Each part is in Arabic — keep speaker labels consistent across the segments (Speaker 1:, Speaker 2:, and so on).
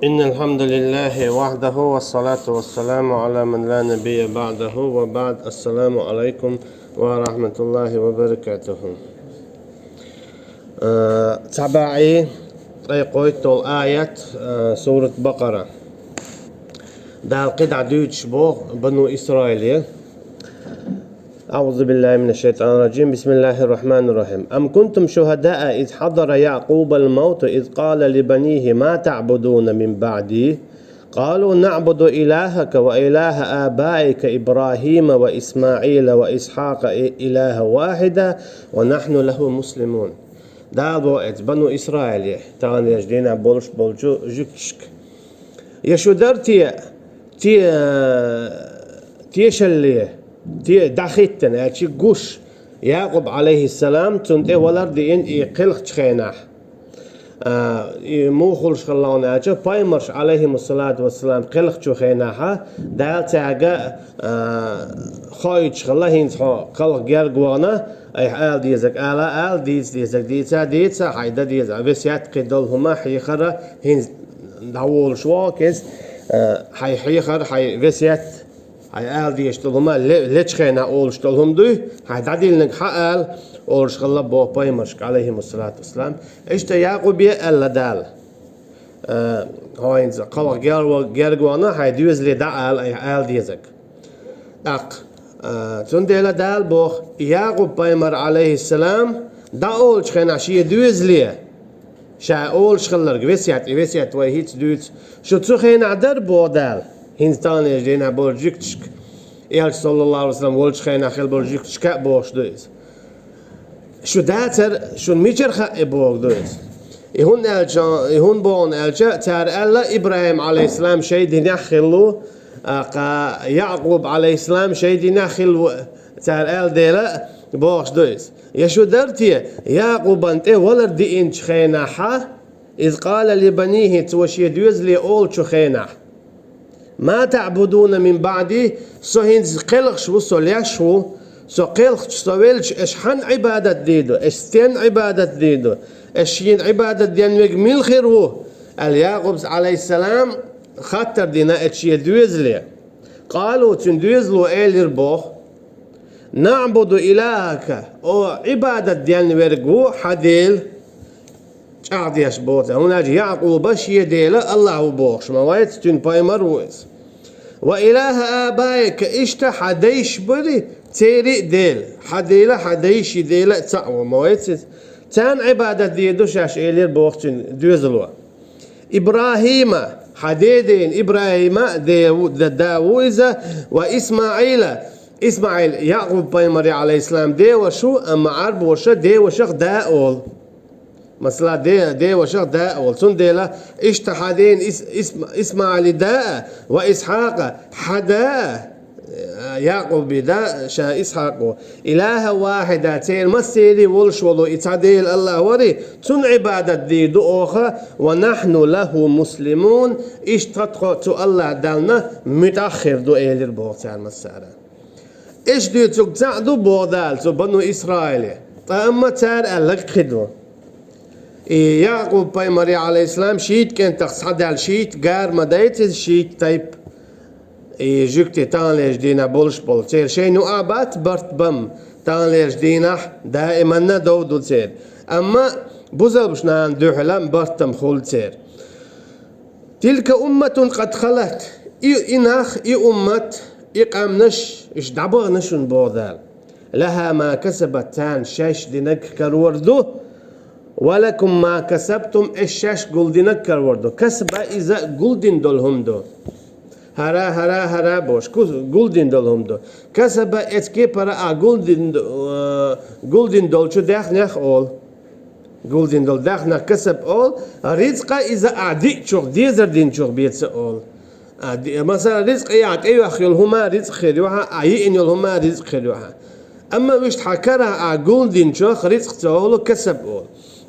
Speaker 1: إن الحمد لله وحده والصلاة والسلام على من لا نبي بعده وبعد. السلام عليكم ورحمة الله وبركاته. تبعي قويت الآية سورة بقرة دال قطع دوتش بو بنو إسرائيل. أعوذ بالله من الشيطان الرجيم. بسم الله الرحمن الرحيم. أم كنتم شهداء إذ حضر يعقوب الموت إذ قال لبنيه ما تعبدون من بعدي قالوا نعبد إلهك وإله آبائك إبراهيم وإسماعيل وإسحاق إله واحدا ونحن له مسلمون. دابو إت بنو إسرائيل تان يجدينا بولش بولجو جكشك يشودر تيشليه تي داخيتن اتشي قوش يعقوب عليه السلام تنتي ولردين يقلق تخيناح موخلش خلاون اتشي بايمرش عليهم الصلاة والسلام قلق تخيناحا دال تاقا خايتش خلاهين قلق جرقوانا اي آل ديزك آل ديزك ديزا حيدا ديزا بسيات قدول هما حيخرا هين داول شواكز حيخر حي بسيات هاي آل ديش تلهما ليش خينا أول شتلهم دوي هاي تعديل نك حقل أول شغلة بو بايمرشك عليهم الصلاة والسلام إيش يعقوب ألا دال هاي إنزا قوة جرجوانا هاي ديوز لي دال أي آل ديزك تنديلا دال بو يعقوب بايمر عليه السلام دا أول شخينا شي ديوز لي شا أول شغلة ويسيات ويهيت دوت شو تسخين عدر بو دال هندستان يجينا بولجيكتشك إيش صلى الله عليه وسلم ولشخينا خيل بولجيكتشك بوش دويس شو داتر شو ميجر خا بوق دويس يهون بون الجا تار الله إبراهيم عليه السلام شيء دينا خلو يعقوب عليه السلام شيء دينا خلو تار ال ديلا بوش دويس يشو درتي يعقوب أنت ولد دي إنش خينا حا إذ قال لبنيه توشي دويز لي أول شخينا ما تعبدون من بعدي سو هنز قلقش وسو ليشو سو قلقش سو ويلش اش حن عبادة ديدو اش ستين عبادة ديدو اش ين عبادة ديان ويق ميل خيرو اليعقوب عليه السلام خطر دينا اتش يدويزلي قالوا تندويزلو ايلير بوخ نعبد إلهك او عبادة ديان ويرقو حديل شعديش بوتا هنا يعقوب باش يديل الله بوخش ما وايت تن بايمر ويس وإله آبائك إشتا حديش بري تيري ديل حديلا حديش ديلا تسعو ما وايت تان عبادة ديدو شاش إلير بوختن دوزلوا إبراهيم حديدين إبراهيم داويزة وإسماعيل إسماعيل يعقوب بايمر عليه السلام دي وشو أما عرب وشا دي وشخ داول مثلا دي وشخ داء والسن ديلا اشتحدين اسماعيل داء وإسحاق حداء يعقوب داء شا إسحاق إله واحدة تيل مسيري والشولو اتعديل الله وري تن عبادة دي دوخة ونحن له مسلمون اشتطقو الله دالنا متأخر دو إيلير بوغتان مسارة إيش دي تقتعدو بوغدال تو بنو إسرائيل طيب تار ألق خدو يعقوب بايمري عليه السلام شيت كان تقصد على شيت قار مدايت شيت طيب جوكتي تان ليش دينا بولش بول تير شي نو ابات برت بم تان ليش دينا دائما ندودو تير اما بوزل بشنا دوحلام برتم خول تير تلك أمة قد خلت إناخ أمت إقامنش إش دعبغنشن بوذال لها ما كسبت تان شاش دينك كروردو ولكم ما كسبتم الشاش قلدين كروردو كسب إذا قلدين دولهم دو هرا بوش قلدين دولهم دو كسب اتكي برا قلدين دول شو داخ نخ أول قلدين دول داخ نخ كسب أول رزق إذا أعدي شوخ ديزر دين شوخ بيتس أول مثلا رزق يعد أيوة خيل هما رزق خيلوها أي إن هما رزق خيلوها أما وش حكرها قلدين شوخ رزق تقوله كسب أول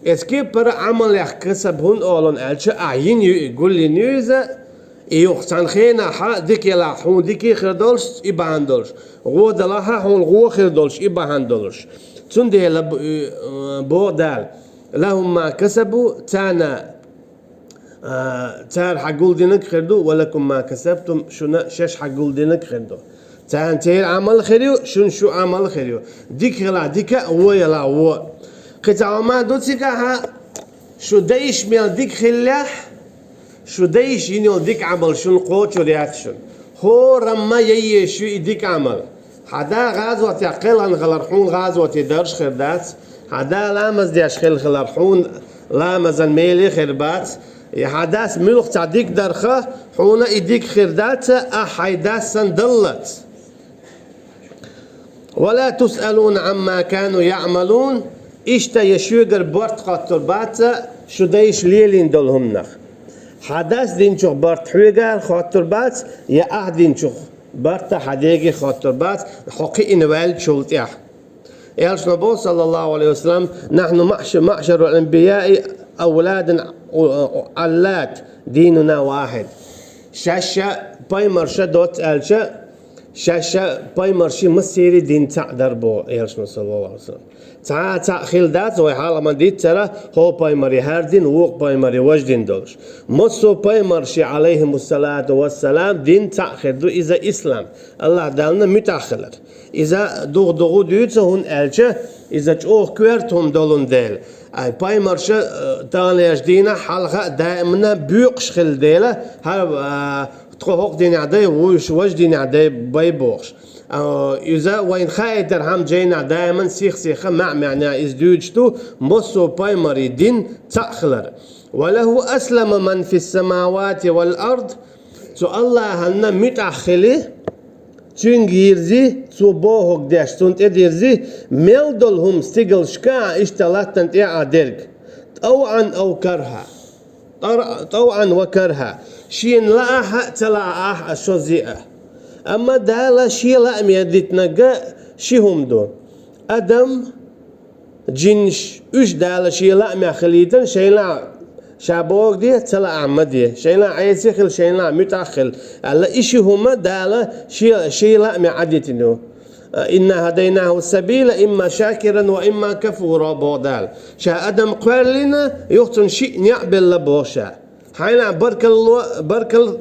Speaker 1: اسكي برا عمل يحكسب هون أولون ألشة عين يقول لي نيوزة يوختان خينا حا ديك يلا هون ديك خردولش إباندولش غود لها هون غو خردولش إباندولش تندي بودال لهم ما كسبوا تانا تار حقول دينك خردو ولكم ما كسبتم شنا شش حقول دينك خردو تان تير عمل خيريو شو عمل خيريو ديك لا ديك هو يلا هو قطع ما دوتيكا ها شو دايش ميل ديك خلاح شو دايش ينو ديك عمل شو قوت شو رياكشن هو رما يي شو يديك عمل حدا غازوة يقل غلرحون غازوة درش خردات حدا لامز ديش خل غلرحون لامز الميلي خربات يحداس ملوخ تعديك درخه حونا يديك خردات أحيداس سندلت ولا تسألون عما كانوا يعملون إشتا يشوغر بورت خاطربات شو دايش ليلين دولهم نخ حداس دين شوخ بورت حوغر خاطربات يا أهدين شوخ بورت حديقي خاطربات حقي إنوال شولتيح يالش نبو صلى الله عليه وسلم نحن معشر الأنبياء أولاد علات ديننا واحد شاشة بايمرشة دوت ألشة شاشة بايمرشي مسيري دين تعدر بو يالش صلى الله عليه وسلم تا خلدات وي حالا من ديت ترى هو بايمري هاردين ووق بايمري وجدين دولش مصو بايمرشي عليهم الصلاة والسلام دين تأخردو إذا إسلام الله دالنا متأخلر إذا دوغ ديوتsa هون ألشة إذا تشوخ كويرتهم دولون ديل بايمرشة تانيش دينا حلقة دائما بيقش خل ديلا هل تخوق دين عدي وش دين عدي بايبوخش إذا وين خايتر هم جينا دائما سيخ مع معنى إزدوجتو مصو بايمري دين تأخلر وله أسلم من في السماوات والأرض تو الله هنا متأخلي تنجيرزي تو بوهوك داش تنت اديرزي ميلدولهم ستيغل شكا اشتلاتن تيا ديرك طوعا وكرها شين لاها تلاها شوزيئة اما دالا شي لا ميدتنقا شيهم دو ادم جنش اش دالا شي لا مخليتن شي لا شابوك دي تلا عمدي شينا عيسخل شينا متأخل على إشي هما دالا شي لا معدتنو إن هديناه السبيل إما شاكرا وإما كفورا بودال شا أدم قال لنا يختن شيء نعبل لبوشا حينا بركل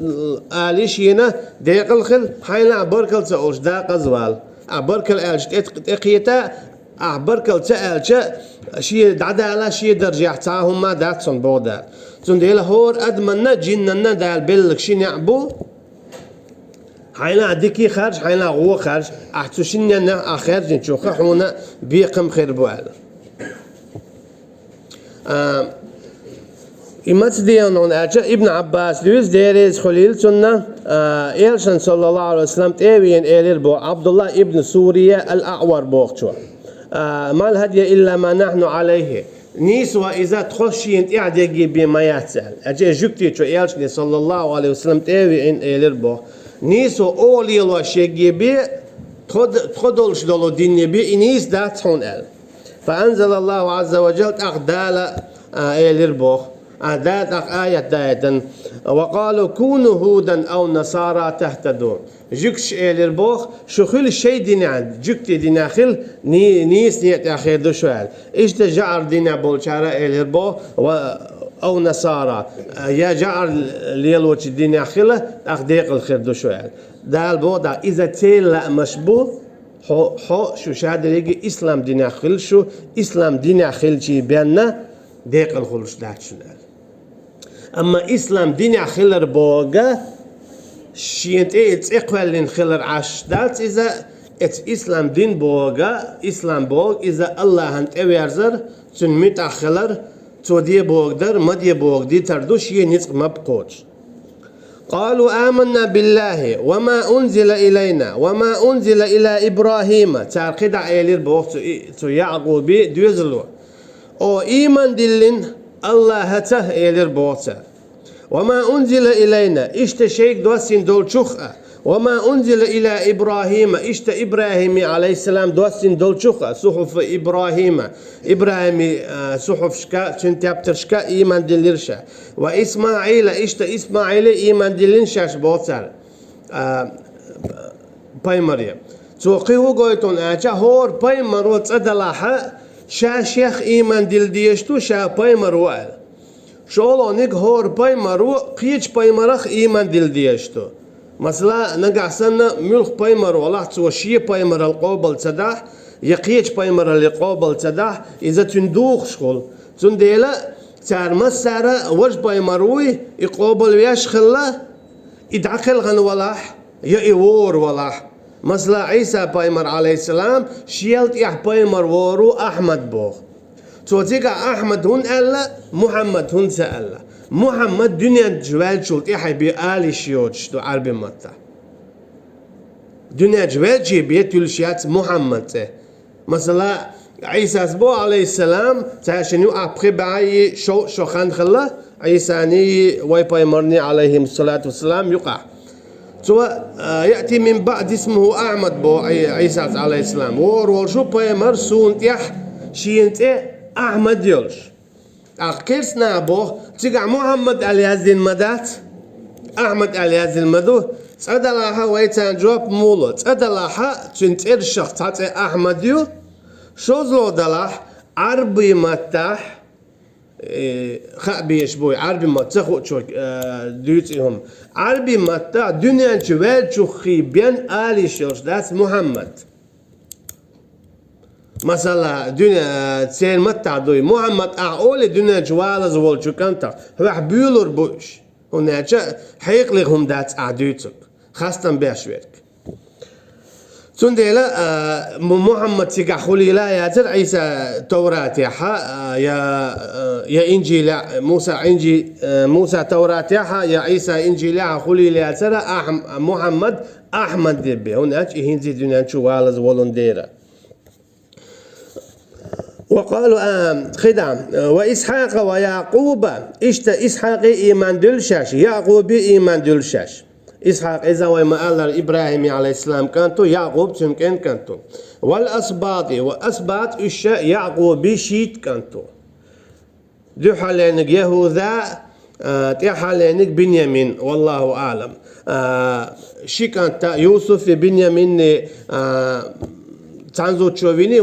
Speaker 1: آليش ينا ديق الخل حينا بركل تأوش داق زوال بركل آلش تقيتا بركل تألش شيء دعدا شيء درجة تعهم ما داتسون بودا تنديل هور أدمنا جننا دال بلك شي نعبو حينا ديكي خارج حينا غو خارج أحتوشيننا آخر نشوفه حونا بيقم خير بوال إمات ديانون أجا ابن عباس لوز ديريز خليل سنة إلشان صلى الله عليه وسلم تأوين إلير بو عبد الله ابن سوريا الأعور بوغتشو ما الهدي إلا ما نحن عليه نيسوا إذا تخشين إعداقي بما يتسأل أجي جوكتي شو إلشني صلى الله عليه وسلم تأوين إلير بو نيسوا أولي الوشيقي بي تخدلش دولو ديني بي نيس داتحون إل فأنزل الله عز وجل أقدال إلير بو أدات آية دايتن وقالوا كونوا هودا أو نصارى تهتدون جكش إلير بوخ شخل شيء دينان جكتي ديناخل نيس نيت آخر دو شوال إيش تجعر دينا بولشارة إلير بو أو نصارى يا جعر ليلوش ديناخله أخديق الخير دو شوال دال بو دا إذا تيل لا مشبوه حو شو شاد ريجي إسلام ديناخل شو إسلام ديناخل شي بيننا ديق الخلوش دات شنال أما إسلام ديني خلر بوغا شينت إتس إقوال خلر عش دات إذا إتس إسلام دين بوغا إسلام بوغ إذا الله هنت أويرزر تنميت أخلر تو دي بوغ در ما دي بوغ دي تردو شيء نتق مبقوش قالوا آمنا بالله وما أنزل إلينا وما أنزل إلى إبراهيم تعقيد عيلير بوغ تو يعقوبي دوزلو أو إيمان دلين الله هته إلير بوتا وما أنزل إلينا إشت شيك دوسين دول شخة وما أنزل إلى إبراهيم إشت إبراهيم عليه السلام دوسين دول شخة صحف إبراهيم صحف شكا تنتابتر شكا إيمان دليرشا وإسماعيل إشت إسماعيل إيمان دلينشاش بوتر باي مريم توقيه قويتون آجا هور باي مروت أدلاحة شا شيخ إيمان دل ديشتو شا باي مروال شولونيك هور بايمرو قيش بايمرخ إيمان دل ديشتو مثلا نقعسنا ملخ بايمر والله توشي بايمر القوبل تداح يقيش بايمر القوبل تداح إذا تندوخ شغل تنديلا تار مسارة وش بايمروي يقوبل ويشخلا يدعقل غن ولاح يأيور ولاح مثلا عيسى بايمر عليه السلام شيلت يح بايمر وورو أحمد بوخ توتيكا أحمد هون ألا محمد هون سألا محمد دنيا جوال شلت يحي بآلي شيوتش دو عربي متا دنيا جوال جي بيتول شيات محمد مثلا عيسى سبو عليه السلام تعشنيو أبخي بعي شو خان خلا عيساني واي بايمرني عليه الصلاة والسلام يقع يأتي من بعد اسمه أحمد بو عيسى عليه السلام ور شو بايمر سونت يح شينت أحمد يولش أكيرس نابو تيجع محمد اليازين مدات أحمد اليازين مدو تدلها ويتان جواب مولو تدلها تنتير الشخص تاتي أحمد يو شوزلو دلح عربي متاح خابي يشبوي عربي متاح وشوك ديوتيهم عربي متاح دنيا جوال شوخي بين آلي شوش داس محمد مثلا دنيا تسين متى دوي محمد أقول دنيا جوال زوال شو كنتا هو بيولر بوش هناك حيق لهم دات أعديتك خاصة بيشويك سنديلا محمد سيقع خلي لا ياتر عيسى توراة يا إنجيل موسى إنجيل موسى توراة يا عيسى إنجيل خلي لا ياتر محمد أحمد دبي هناك هنزي دنيا جوال زوالون ديرا وقالوا خدام وإسحاق ويعقوب إسحاق إيمان دلشاش يعقوب إيمان دلشاش إسحاق إذا وما الله إبراهيم عليه السلام كانتو يعقوب تمكن كانتو والأسباط وأسباط إشاء يعقوب شيت كانتو دو حالينك يهوذا تي حالينك بنيامين والله أعلم شي كانت يوسف بنيامين تانزو تشوفيني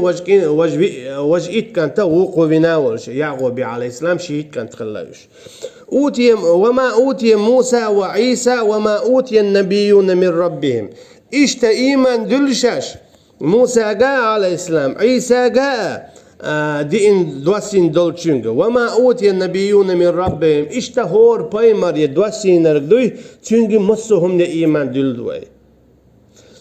Speaker 1: وجئت كانت وقوبنا والش يعقوب عليه السلام شيت كانت خلاوش وما أوتي موسى وعيسى وما أوتي النبيون من ربهم إشتا إيمان دلشاش موسى جاء عليه السلام عيسى جاء دين دوسين دولشنج وما أوتي النبيون من ربهم إشتا هور بايمر يدوسين رجدوي تشنج مصهم إيمان دلدوي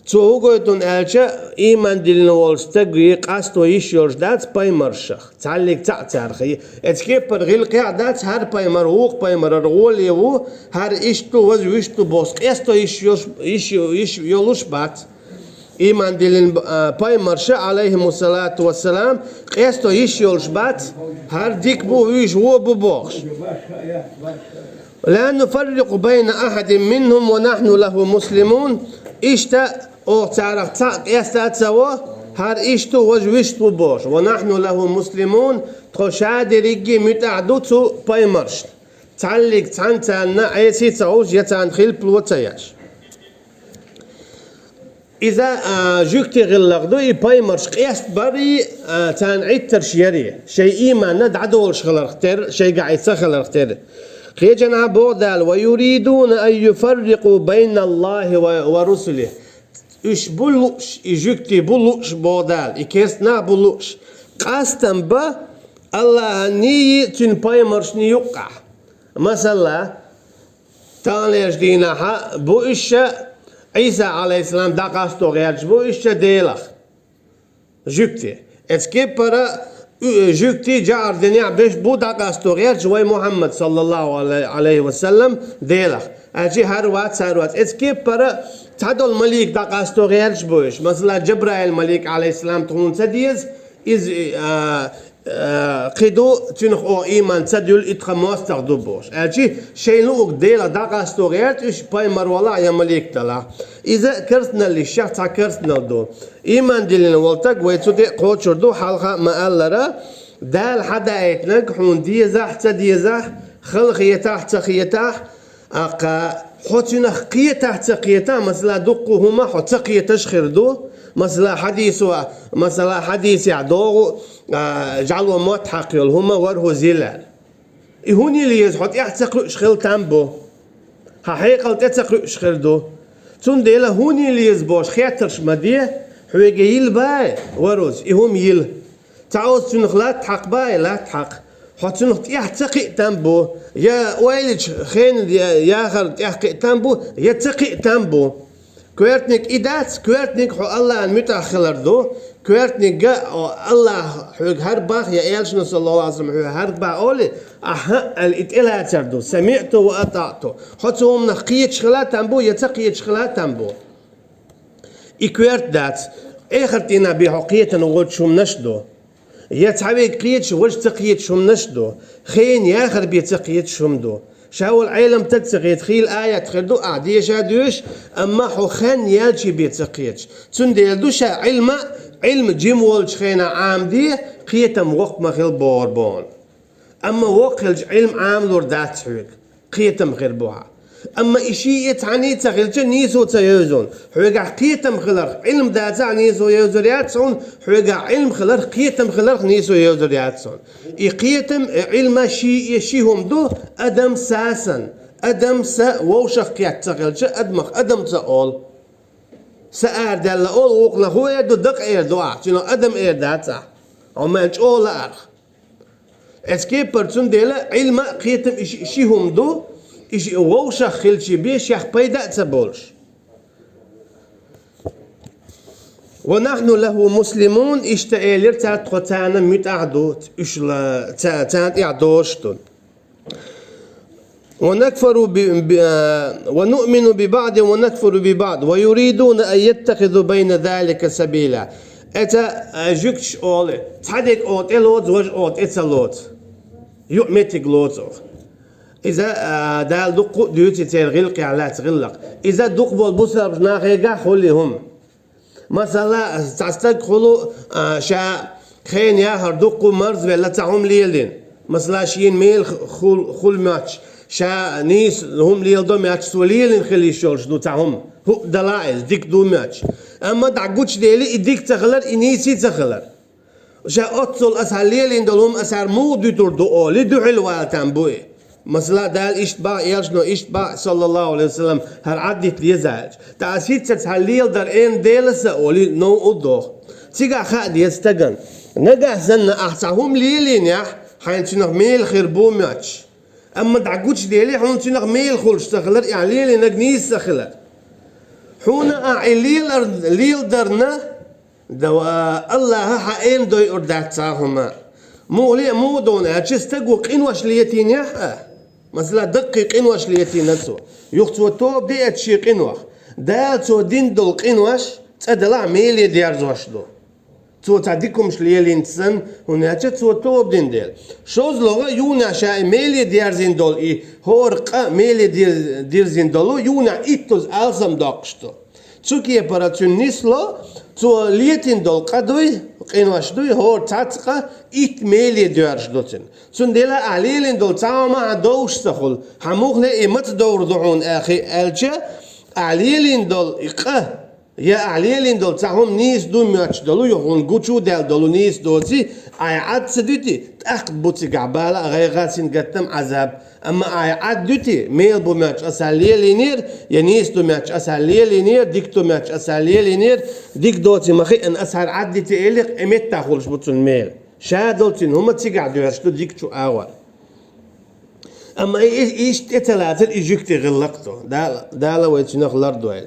Speaker 1: توغوتون ألشا إيمان دلنا والستجري قاستو يشيرش دات بايمر شخ تعلق تعترخي اتكيبر غير قاعدات هر بايمر وق بايمر رغول يو هر إشتو وزويشتو بوس قاستو يش يولوش بات إيمان دلنا بايمر شخ عليهم الصلاة والسلام قاستو يشيرش بات هر ديك بو ويش هو ببوخش لا نفرق بين أحد منهم ونحن له مسلمون إشتا أو تعرف تاق يستات سوا هر إشتو وجوشتو بوش ونحن له مسلمون تخشاد رجي متعدو تو بايمرش تعلق تعنتنا عيسي تعوج يتعن خلب الوتياش إذا جوكتي غلقدو بايمرش قياست بري تان عيد ترشيري شيء إيمان ندعدو الشغل اختير شيء قاعد يسخل اختير خيجنا بودال ويريدون أن يفرقوا بين الله ورسله إيش بلوش إجوكتي بلوش بودال إكيسنا بلوش قاستن با الله نيي تن بايمرش نيوقع مثلا تانيش دينها بو إشا عيسى عليه السلام دا قاستو غيرش بو إشا ديلخ جوكتي اتكي برا جوكتي جار دنيا بيش بو دا قاستو غيرش وي محمد صلى الله عليه وسلم ديلخ أجي هروات اتكي برا تعدو الملك دا قاستو غيرش بوش مثلا جبرائيل الملك عليه السلام تكون تديز إز قدو تنخ أو إيمان تديول إتخموس تغدو بوش أجي شينوك ديلا دا قاستو غيرش إش باي مرولا يا ملك تلا إذا كرسنا اللي الشخص كرسنا دو إيمان ديلنا والتق ويتودي قوتشر دو حلقة ما ألرا دال حدا ايتنك حون ديزاح تديزاح خلق يتاح تخيتاح أقا حوتنا قيتاح تقيتاح مثلا دقو هما حوت تقيتاش خردو مثلا حديث يعدو جعلوا موت حقيل هما وره زلال إهوني ليز حط يحتقل شخل تامبو حقيقة تتقل شخل دو تون ديلا هوني ليز باش خياترش مديه حويجي يل باي وروز إهم يل تعوز تنخلات حق باي لا تحق حط تنخ يحتقي تامبو يا ويلج خين يا خرد يحقي تامبو يتقي تامبو كويرتنيك إدات كويرتنيك حو الله المتأخر دو كويرتنيك جاء الله حوج هرباخ يا إيلش صلى الله عليه وسلم حوج هرباخ أولي أها الإتلا تردو سمعته وأطعته حتى من قية شغلات تنبو يتقية شغلات تنبو إكويرت دات إخرتنا بحقية نقول شو نشدو يتعبي قية شو وش تقية شو نشدو خين ياخر بيتقية شو مدو شاو العالم تتقي تخيل آية تخردو أعدية شادوش أما حو خان يالشي بيتقيتش تنديلدو شا علم جيم والش خينا عام دي قيتم وقت مخيل بوربون أما وقت علم عام لور دات حوك قيتم غير بوها أما إشي يتعني تغيلش نيسو تيوزون حوكا قيتم خلر علم داتا نيسو يوزرياتسون حوكا علم خلر قيتم خلر نيسو يوزرياتسون قيتم علم شيهم دو أدم ساسن أدم سا ووشخ قيات تغيلش أدمخ أدم تأول سأر دل أول وقنا هو يدو دق إير دو شنو أدم إير داتا ومانش أول أرخ اسكي برتون ديلا علم قيتم شيهم دو إيش ووشة خلشي بيش يخ بيدا تبولش ونحن له مسلمون اشتئلر تات قطعنا متعدوت إيش لا تات إعدوشتون ونكفر ونؤمن ببعض ونكفر ببعض ويريدون أن يتخذوا بين ذلك سبيلا أتا جكش أولي تحديك أوت إلوت وج أوت إتسالوت يؤمتك لوتو إذا دال دق ديوتي تغلق على تغلق إذا دق بالبصر بناخيقا خليهم مثلا تستدخلوا شا خين ياهر دقوا مرز ولا تعهم ليلين مثلا شين ميل خل ماتش شا نيس هم ليل دو ماتش سوليلين خلي شولش دو تعهم هو دلائل ديك دو ماتش أما دعقوش ديلي إديك تخلر إنيسي تخلر شا أتصل أسهل ليلين دولهم أسهل مو ديتور دو أولي دو حلوة تنبوي مثلا دال إشتباع يرشنو إشتباع صلى الله عليه وسلم هر عدت ليزاج تأسيت تتحليل در إن ديلسة أولي نو أدوخ تيجا خاد يستجن نجح سنة أحسهم ليلين يح حين تنغ ميل خربو ماتش أما دعقوش ديلي حين تنغ ميل خلش تخلر يعني ليلي نجنيس تخلر حونا ليل درنا دوا الله حين دوي أردات ساهما مو دون أشستجو قنوش ليتين يح مثلا دقيق قنوش ليتين نسو يختو توب دي أتشي قنوش دال تو دين دول قنوش تدلع ميلي ديار زوشدو تو تعديكمش ليلين تسن هناك تو توب دين ديل شوز لغا يونا شاي ميلي ديار زين دول إي هورقا ميلي دير زين دولو يونا إتوز ألزم داقشتو تسوكي أباراتون نسلو تو ليتين دول قدوي قنوش دوي هور تاتقا إت ميلي ديارش دوتن تون ديلا عليلين دول تعاما دوش تخل حموخ لي إمت دور دعون أخي ألجا عليلين دول إقا يا عليلين دول تعهم نيس دو مياتش دولو يخون قوشو دال دولو نيس دوتي أي عاد سدوتي تأخد بوتي قعبالا غير غاسين قتم عذاب أما أي عاد دوتي ميل بو مياتش أساليلينير يا نيس دو مياتش أساليلينير ديك دو مياتش أساليلينير ديك دوتي مخي أن أسهل عدتي إليق إمت تاخولش بوتون ميل شادولتين هما تيقعدو يرشتو ديك شو أول أما إيش تتلاتر إيجيكتي غلقتو دالا ويتشنخ لردويل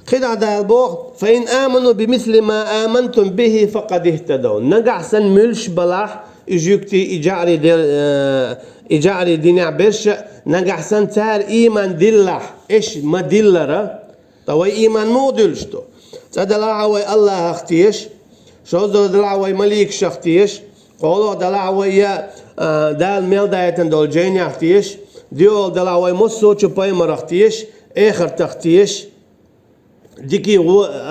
Speaker 1: خدع دالبوغ فإن آمنوا بمثل ما آمنتم به فقد اهتدوا نقع سن ملش بلاح إيجيكتي إجاري دينع برش نقع سن تار إيمان دلح إيش ما دلرة طوي إيمان مو دلشتو تدلعوي الله اختيش شو دلعوي مليك شختيش قولوا دلعوي دال ميل دايتن دول جيني اختيش ديول دلعوي مصو چوباي مرختيش آخر تختيش ديكي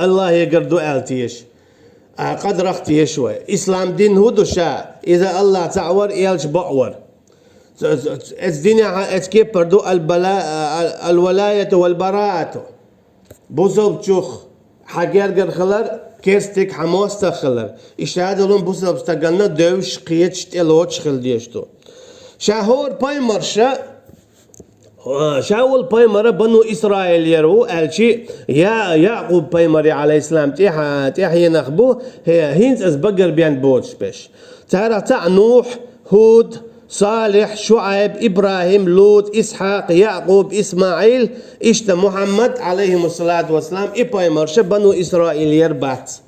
Speaker 1: الله يقردو آلتيش قدر اختيش شوي إسلام دين هدو شاء إذا الله تعور إيالش بعور الدنيا اتكيب بردو الولاية والبراءة بوزوب تشوخ حقير قر خلر kerstik hamostakhlar. İşadolun bu sabstaganna dövüş qiyet eloç khildiyeshto. Şahor paymarsha Şaul paymara Banu İsrail o elçi ya Yaqub paymari aleyhisselam tiha nakhbu hins az bagar bian bots beş. Tara Nuh, Hud, Salih, Şuayb, İbrahim, Lut, İshak, Yaqub, İsmail, işte Muhammed aleyhissalatu vesselam paymarsha Banu İsrail bat.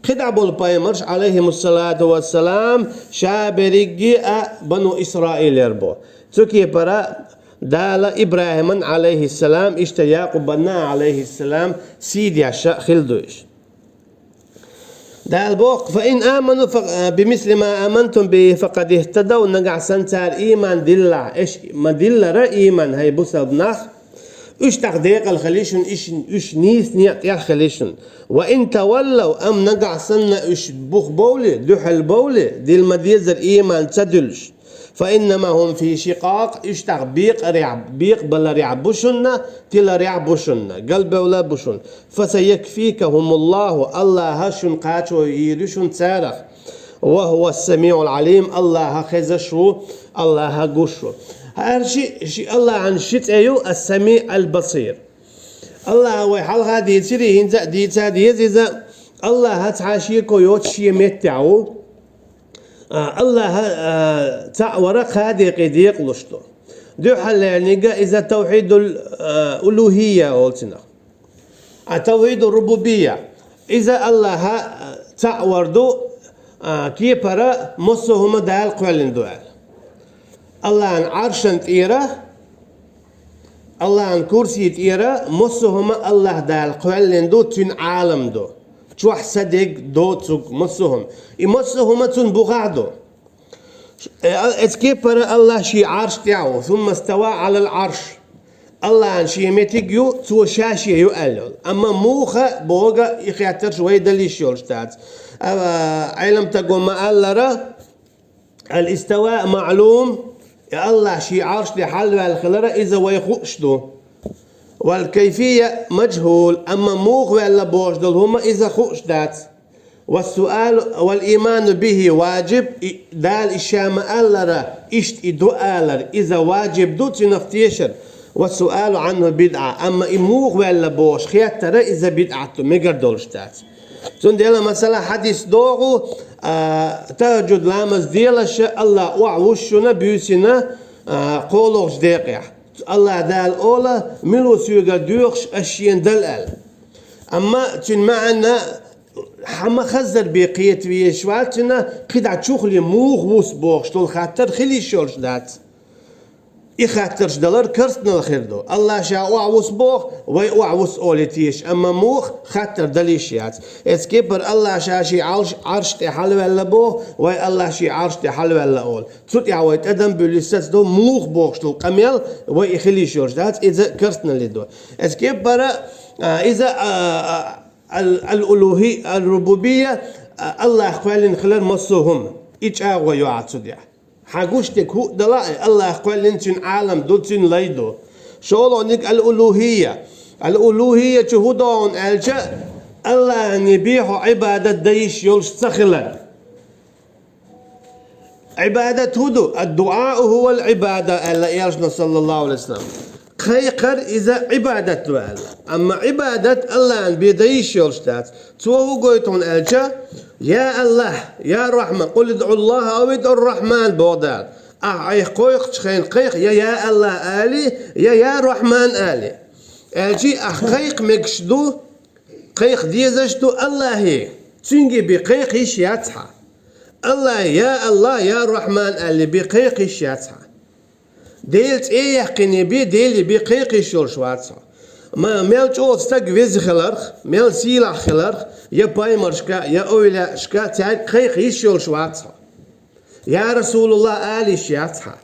Speaker 1: Khidabul paymarsh aleyhissalatu vesselam şaberigi Banu İsrail bu. Çünkü para دال إبراهيم عليه السلام إشتا يعقوب بنا عليه السلام سيد يعشاء خلدوش دال بوق فإن آمنوا بمثل ما آمنتم به فقد اهتدوا نقع سنتار إيمان دلع إيش ما دلع إيمان هاي بوسا بناخ إيش تقديق الخليشن إيش نيس نيق يا خليشن وإن تولوا أم نقع سنة إيش بوخ بولي دحل بولي دي المديزر إيمان تدلش فإنما هم في شقاق اشتغ بيق بلا ريع بوشنا تلا ريع بوشنا قلب ولا بوشن فسيكفيكهم الله هشن قاتو يرشن تارخ وهو السميع العليم الله خزشو الله قشو هرشي الله عن شت أيو السميع البصير الله ويحل هذه تري هنزا ديتا ديزا الله هتعاشيكو يوتشي متعو الله تعورق هذه قديق لشتو دو حل يعني إذا توحيد الألوهية قلتنا توحيد الربوبية إذا الله تعوردو كي برا مصهم دال قولن دوال الله عن عرشن تيرا الله عن كرسي تيرا مصهم الله دال قولن دو تن عالم دو شو حسدك دوتك مصهم يمصهم تون بغادو اتكبر الله شي عرش تاعو ثم استوى على العرش الله عن شي متيجو تو شاشي يقلل اما موخه بوغا يخاطر شويه دليش يولشتات علم تقوم الله الاستواء معلوم يا الله شي عرش لحل الخلره اذا ويخشدو والكيفية مجهول أما موغ ولا بوجدل هما إذا خشدات والسؤال والإيمان به واجب دال إشام ألرا إشت إدو ألر إذا واجب دوت نفتيشر والسؤال عنه بدعة أما إموغ ولا بوش خياتر إذا بدعته مقر دولشتات زون ديلا مثلا حديث دوغو تهجد لامز ديلش الله وعوشنا بيوسنا قولوش ديقيح الله دال أولا ملو سيوغا دوغش أشيان دلال أما تن معنا حما خزر بقيت ويشوالتنا قدع تشوخلي موغ ووس بوغش تول خاطر خلي شورش دات يخاطرش دلار كرسنا الخير دو الله شاء وعوس بوغ وعوس أوليتيش أما موغ خاطر دليشيات اسكيبر الله شاء شي عرش تحل ولا بوغ وي الله شي عرش تحل ولا أول تسوت يعويت أدم بلسات دو موغ بوغش تول قميل وي خلي شورش دات إذا كرسنا اللي دو اسكيبر إذا الألوهية الربوبية الله أخوالين خلال مصوهم إيش أغوى يعطوا حاجوشتك هو دلائي الله يقول لنتين عالم دوتين ليدو شغلونك الألوهية شهودون ألجأ الله يبيحوا عبادة ديش يولش تخلا عبادة هدو الدعاء هو العبادة ألا يرجنا صلى الله عليه وسلم خيقر إذا عبادة الله أما عبادة الله بيديش يولشتات توهو قويتون ألجأ يا الله يا رحمن قل ادعوا الله أو ادعوا الرحمن بودال أي قويق تخين قيق يا الله آلي يا رحمن آلي أجي قيق مكشدو قيق ديزشدو الله هي تنجي بقيق إيش ياتها الله يا رحمن آلي بقيق إيش ياتها ديلت إيه يحقني بي ديلي بقيق إيش يولشواتها ما ميل جوز تاج ويز خلرخ ميل سيلا خلرخ يا بايمرشكا يا أويلا شكا تاج قيق يشيل شواتها يا رسول الله آلي شياتها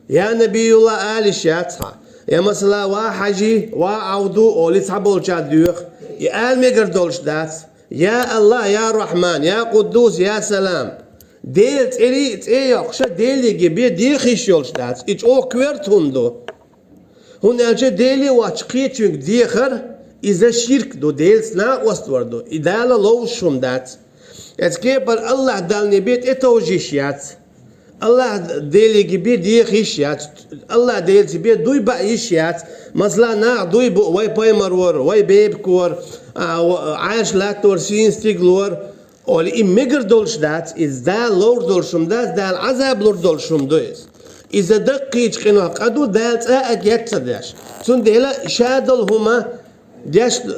Speaker 1: يا نبي الله آلي شياتها يا مثلا واحجي وعودو أولي تحبول جاديوخ يا آل ميقردولش دات يا الله يا رحمن يا قدوس يا سلام ديلت إلي تأيوخ ديلي جبي ديل خيشيولش دات إيش أو كويرت هندو هون أجا ديلي واتشقيتونك ديخر إذا شرك دو ديلس نا وستوردو إدالة لو شمدات اتكيبر الله دالني بيت اتوجيشيات الله ديلي بيت ديخيشيات الله ديلي بيت دوي بقيشيات مثلا نا دوي واي بايمرور واي بيبكور عايش لاتور سين ستيغلور أولي إميجر دولش دات إز دا لور دولشم دات دا العذاب لور دولشم دويس إذا دقيت قنوه قدو دالت يتسداش تون ديلا شادل هما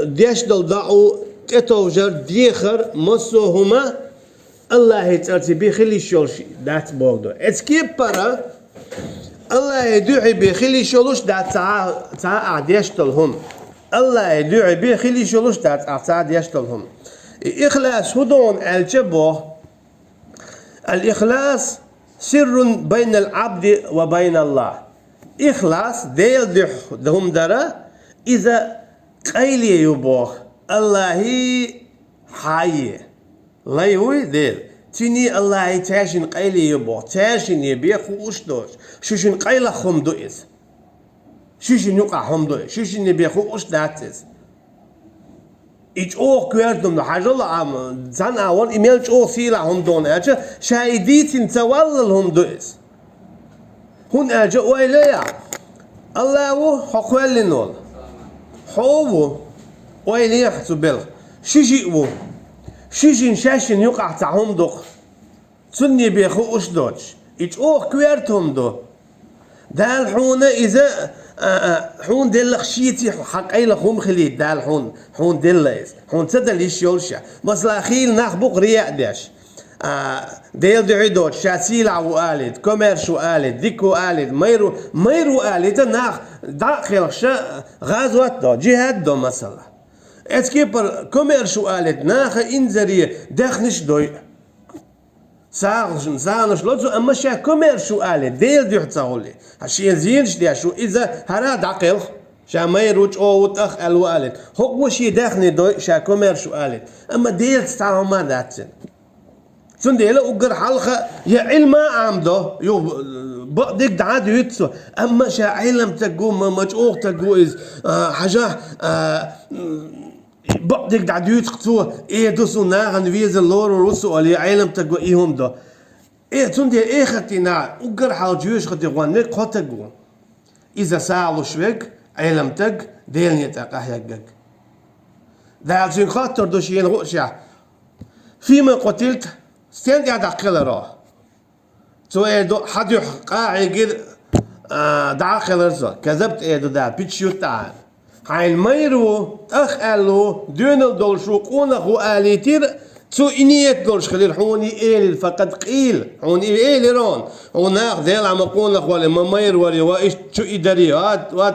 Speaker 1: ديش دل دعو تتوجر ديخر مصو هما الله يتأتي بخلي شولش دات بوغدو اتكيب برا الله يدعي بخلي شولش دات تا ديش دلهم الله يدعي بخلي شولش دات تا ديش دلهم إخلاص هدون الجبو الإخلاص سر بين العبد وبين الله إخلاص ديل دهم درا إذا قيلي يبوخ الله حي لا يوي ديل تيني الله تاشن قيلي يبوخ تاشن يبيخ وشدوش شوشن قيلة خم دوئز شوشن يقع خم دوئز شوشن يبيخ وش داتز إيش أوه كويردم ده حاجة الله عم زان أول إيميلش أوه سيلا هم دون أجا شايديتين تولل هم دوئز هون أجا ويليا الله هو حقوالي نول حوو ويليا حتبل شجيئو شجين شاشن يقع تعهم دق تني بيخو أشدوش إيش أوه كويرتهم دو دال حون إذا حون دل خشيتي حق أي لخوم خليت دال حون دل إز حون تدل يشيولشا مثلا خيل نخبق رياء داش ديل دعيدوت شاسيلع وقالد كوميرش وقالد ديكو وقالد ميرو قالد ناخ داخل شا غازوات دو جهاد دو مثلا اتكيبر كوميرش وقالد ناخ انزري داخنش دوي ساغش لوتو اما شا كوميرش وقالد ديل دو حتاولي هشي زينش ديشو اذا هراد عقل شا ميروج او وتاخ الوالد هو شي داخني دوي شا كوميرش وقالد اما ديل تاعو ما داتن سنديلا وقر حلقة يا علم عمده يو بقدك دعاد يتسو أما شا علم تجو ما مجوق تجو إز حاجة بقدك دعاد يتقطو إيه دوسو ناغن فيز اللور ورسو علي علم تجو إيهم ده إيه سنديلا إيه ختينا وقر حال جيوش ختيغوان نك خطجو إذا سالو شوك علم تج ديلني تقاه يجج ده عشان خاطر دوشين غوشة فيما قتلت ستين قاعد أقل راه تو إيدو حد يحقا يقول داخل رزق كذبت إيدو ده بيتشيو تعال هاي الميرو أخلو دون الدولشو قونه آليتير تو إنيت دولش خليل حوني إيل فقد قيل حوني إيل رون هناك ديل عم قونه ولا ممير ولا وإيش شو إداري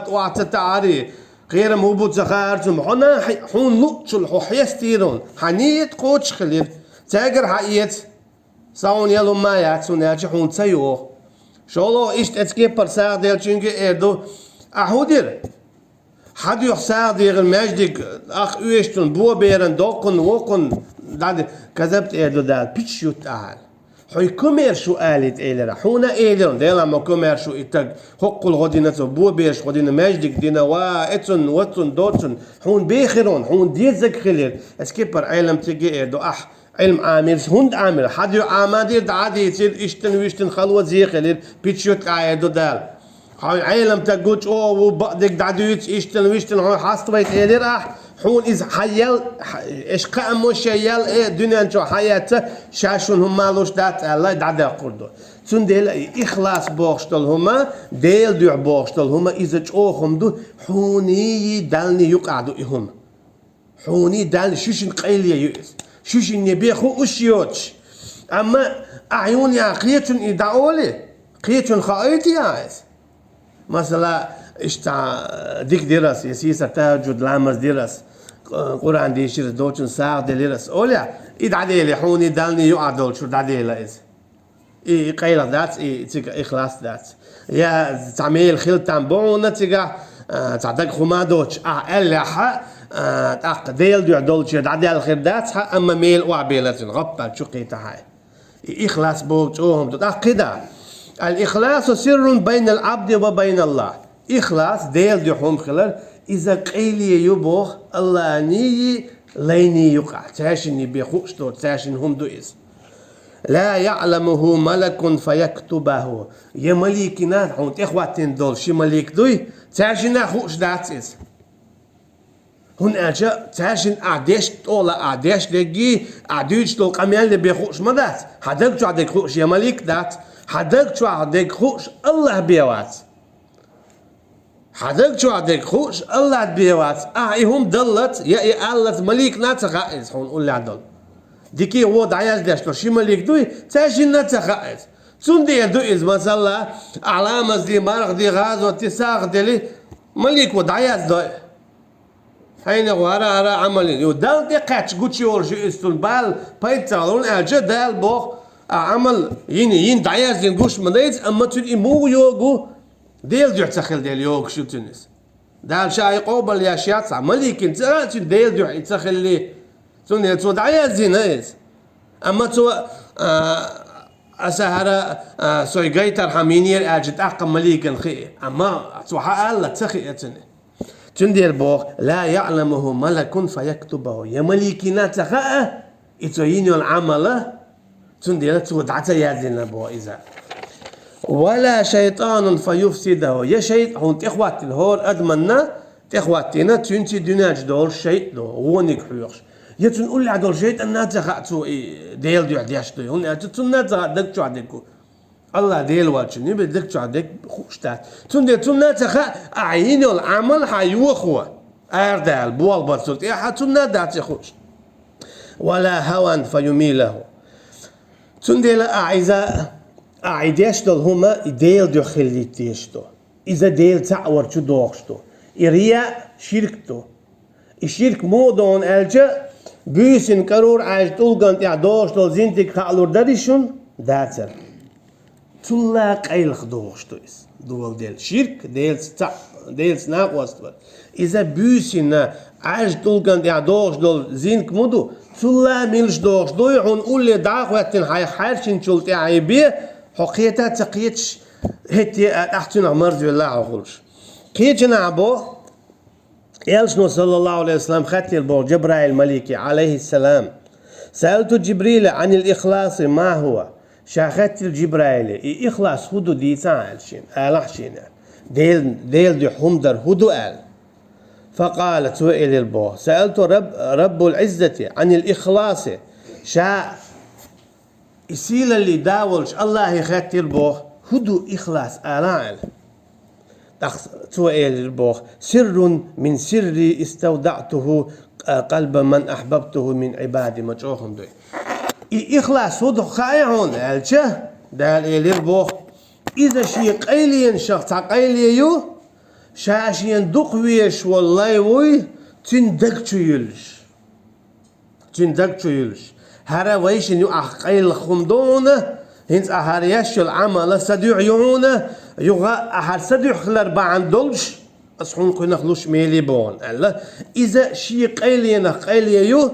Speaker 1: وات تعاري غير مهبوط زخارتهم هنا حون نقش الحيستيرون حنيت قوتش خليل تاجر حقيت ساون يلو ما يعكسون ياجي حون تسيوه شالله إيش تسكيب برساق ديل چونك إيدو أحودير حد يحساق دير المجدك أخ إيشتون بو بيرن دوقن وقن داد كذبت إيدو دال بيتشيو تعال حي كوميرشو آلت إيلرا حونا إيلرون ديلا ما كوميرشو إتاق حق الغدينة بو بيرش غدينة مجدك دينا واتن واتن دوتن حون بيخرون حون ديزك خلير اسكيبر علم تيجي إيدو علم عامل هند عامل حد يعامل دعادي يصير اشتن ويشتن خلوة زي خليل بيتشوت عايدو دال هاي علم تقول او وبعدك دعديت اشتن ويشتن هاي حاست بيت ايدي راح حون إذ حيال إيش قام وشيال إيه دنيا نشوا حياته شاشون هم مالوش دات الله دعدا قردو تون ديل إخلاص بوخشتل هما ديل دع بوخشتل هما إذا جوهم دو حوني دالني يقعدوا إهم حوني دالني شوشن قيلية يؤس شوشن يبيخو أشيوتش أما أعيوني قيتون إدعولي قيتون خايتي عايز مثلا اشتع ديك درس يسيسر تهجد لامز درس قرآن ديشير دوتشن ساعة درس أوليا إدعدي لي حوني دالني يقعدول شو دعدي لإز إيه قيلة ذات إيه تيجا إخلاص ذات يا تعميل خيل تنبون تيجا تعدق خما دوتش ألا ديل دو عدولش دعدي الخير ذات أما ميل وعبيلة غبة شو قيتها هاي إخلاص بوتش أوهم كده الإخلاص سر بين العبد وبين الله إخلاص ديل دو حوم خلال إذا قيلي يبوخ الله ني ليني يقع تاشني بخوشتو تاشن هم دوئز لا يعلمه ملك فيكتبه يا مليكنا هون إخواتين دول شي مليك دوي تاشنا خوش داتس هون أجا تاشن أعديش طولا أعديش دقي أعديش طول قميان اللي بيخوش مدات حدك شو عدك خوش يا مليك دات حدك شو عدك خوش الله بيوات حدك شو عدك خوش الله بيوات هم ضلت يا الله مليك ناتخائز هون قول لي عدل ديكي هو دعياش داشتو شي مليك دوي تاشن ناتخائز تون دي دوئز مثلا علامة دي مرق دي غاز واتساق دي مليك ودعياش دوي هين غوارا عمل يودال دي قاتش قوتشي ورجي استنبال بايتالون أجا دال بوخ عمل ين دعياش دي نقوش مدايز أما تون إمو يوغو ديل ديو تخيل ديل يوغ شو تونس دال شاي قوبل يا شياطع مليك انت تون ديل ديو تخيل لي تون تو دعياش دي نايز أما تو أسهر سوي قيتر حمينير أجد أقم مليك الخي أما تو حقال تخي أتني تندير بوخ لا يعلمه ملك فيكتبه يا مليكنا تخاء يتويني العمل تندير تودعت يازين بو إذا ولا شيطان فيفسده يا شيط هون تخوات الهور أدمنا تخواتنا تنتي دناج دول شيء دو ونك حيوش يتنقول لي عدول شيء أن تخاتو ديل ديو عدياش دو هون تتنا تغدك شو عدكو الله ديل واتشني بدك شو عدك خوشتات تنا تخا عيني العمل حيوخوا أردال بوال برسولت يا حتنا دات خوش ولا هوى فيميله تندل أعيداش دول هما ديل دو خليتيشتو إذا ديل تعور شو دوخشتو إريا شركتو الشرك مودون ألجا بيسن كرور عاج تلقن تعدوش دول زينتك خالور داريشون داتر تلا قيل خدوشتو إس دول ديل شرك ديل سناق وستبر إذا بيسن عاج تلقن تعدوش دول زينك مودو تلا ميلش دوش دو يعون قول داخ واتن حي حارشن شلت عيبيه حقيقة تقيتش هتي أحسن مرض الله عقولش كيجنا عبو يلشنو صلى الله عليه وسلم خاتي البو جبرائيل الملكي عليه السلام سألت جبريل عن الإخلاص ما هو شاخت الجبرائيل إخلاص هدو دي تعالشين آلحشين ديل دي حمدر هدو آل فقالت وإل البو سألت رب العزة عن الإخلاص شاء يسيل اللي داولش الله يخاتي البو هدو إخلاص آلال توئل البوخ سر من سري استودعته قلب من أحببته من عبادي مجوهم دوي إخلاص هدو خايعون ألشه دال البوخ إذا شي قيلين شخص قيليو شاشين دقويش والله وي تندقشو يلش هرا ويشن يؤخ قيل خمدونه هنس أهارياش العمل سديع يعونه يغا أهار سديع خلر بعن دولش أصحون كنا خلوش ميلي بون الله إذا شي قيليو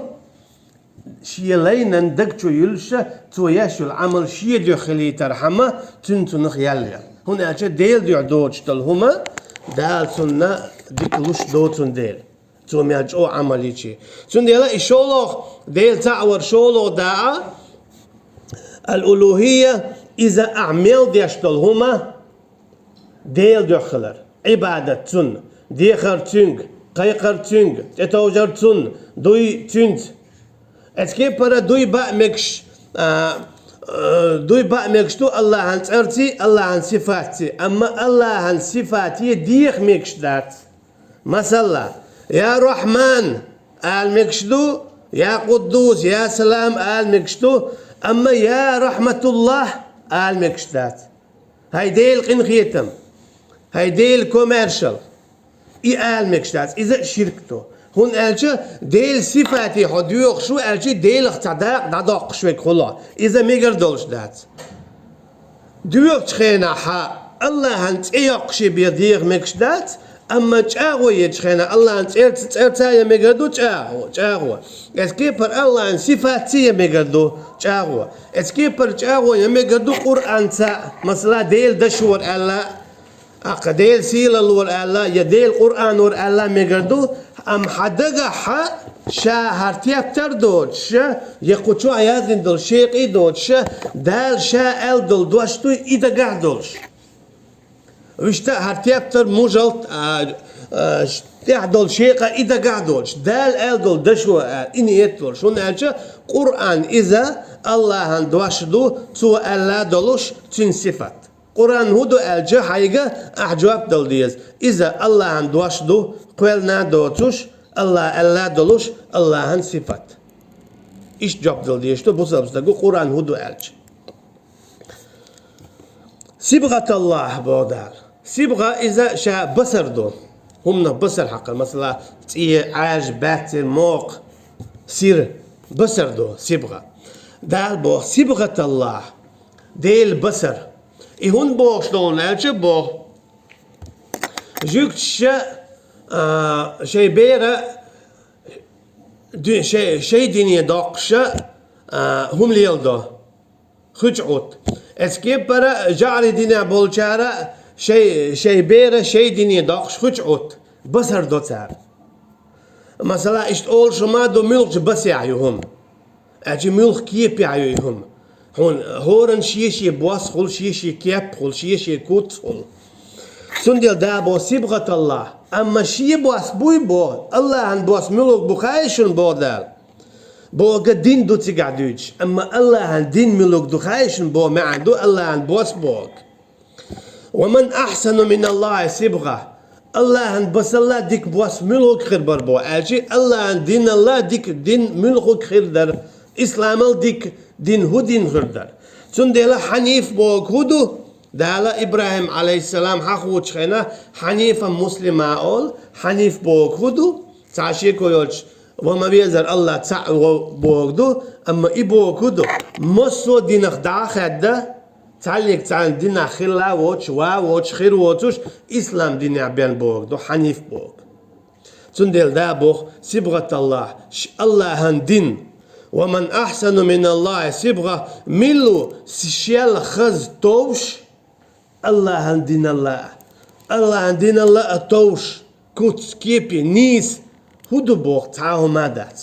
Speaker 1: شي لينا ندقشو يلشة توياش العمل شي ديو خلي ترحمه تنتنخ يالي هنا أجا ديل ديو دوج تلهما دال سنة ديك لوش دوتون ديل تو مياجو عملي شي سن ديلا إشولوخ ديل تعور شولو داعا الألوهية إذا أعمل ديشتلهما ديل دخلر عبادة تن ديخر تنج قيقر تنج تتوجر تن دوي تنت أتكي برا دوي با مكش تو الله عن ترتي الله عن صفاتي أما الله عن صفاتي ديخ مكش دات مثلا يا رحمن آل مكشدو يا قدوس يا سلام آل مكشدو أما يا رحمة الله آل مكشدات هاي ديل قنخيتم هاي ديل كوميرشال آل مكشدات إذا شركتو هون ألجا ديل صفاتي حدوخ شو ألجا ديل اختداق داداق شوك خلا إذا ميقر دولش دات دوخ تخينا حا الله هنت إياقشي بيديغ مكشدات أما تشاغو يتخينا الله أنت إرتايا ميقردو تشاغو اسكيبر الله أن صفاتي ميقردو تشاغو اسكيبر تشاغو يميقردو قرآن تا مثلا ديل دشور الله أقديل سيل الور الله يديل قرآن ور الله ميقردو أم حدقا حق شا هرتياب تردود شا يقوتشو عيادين دول شيق إيدود شا دال شا أل دول دوشتو إيدا قعدولش وشتا هرتياب تر مجلت دول شيقة إيدا قعدولش دال أل دول دشو إني يتول شون ألشا قرآن إذا الله دوشدو تو ألا دولش تن صفات قرآن هدو ألجا حيقا أحجواب دول ديز إذا الله دوشدو قولنا دوتوش الله ألا دولش الله صفات إيش جاب دول ديشتو بوصل قرآن هدو ألج صبغة الله بودال صبغة إذا شا بصر دو هم بصر حقا مثلا تيه عاج باتل موق سير بصر دو صبغة دال بو صبغة الله ديل بصر إهون بو شلون ألج بو جوكت شي بيرا شي دينيا داقشة هم ليلدو خجعوت اسكيب برا جعل دينيا بولشارة شي بيرا شي دينيا داقش خجعوت بصر دو تار مثلا اشتقول شما دو ملك بس يعيوهم اجي ملك كيب يعيوهم هورن شي بواس خل شي كيب خل شي كوت خل سندل دابو صبغة الله أما شي بواس بوي بو الله عن بواس ملوك بخايشن بو دال بو قدين دو تقعدوج أما الله عن دين ملوك دو خايشن بو ما عنده الله عن بواس بوك ومن أحسن من الله صبغة الله عن بس الله ديك بواس ملوك خير بربو أجي الله عن دين الله ديك دين ملوك خير در إسلام ديك دين هو دين خير در سندل حنيف بوك هدو دالا إبراهيم عليه السلام حقوق خينا حنيفا مسلما أول حنيف بوك هدو تعشيكو يولش وما بيزر الله تع بوك دو أما إبوك هدو مصو دينخ داخل ده تعليق تعال دينا خلا ووش ووش خير ووش إسلام دين عبيان بوك دو حنيف بوك تندل دا بوك صبغة الله الله هن دين ومن أحسن من الله صبغة ملو سيشيال خز توش الله عن دين الله الله عن دين الله توش كوت كيبي نيس هدو بوغ تعاو مادات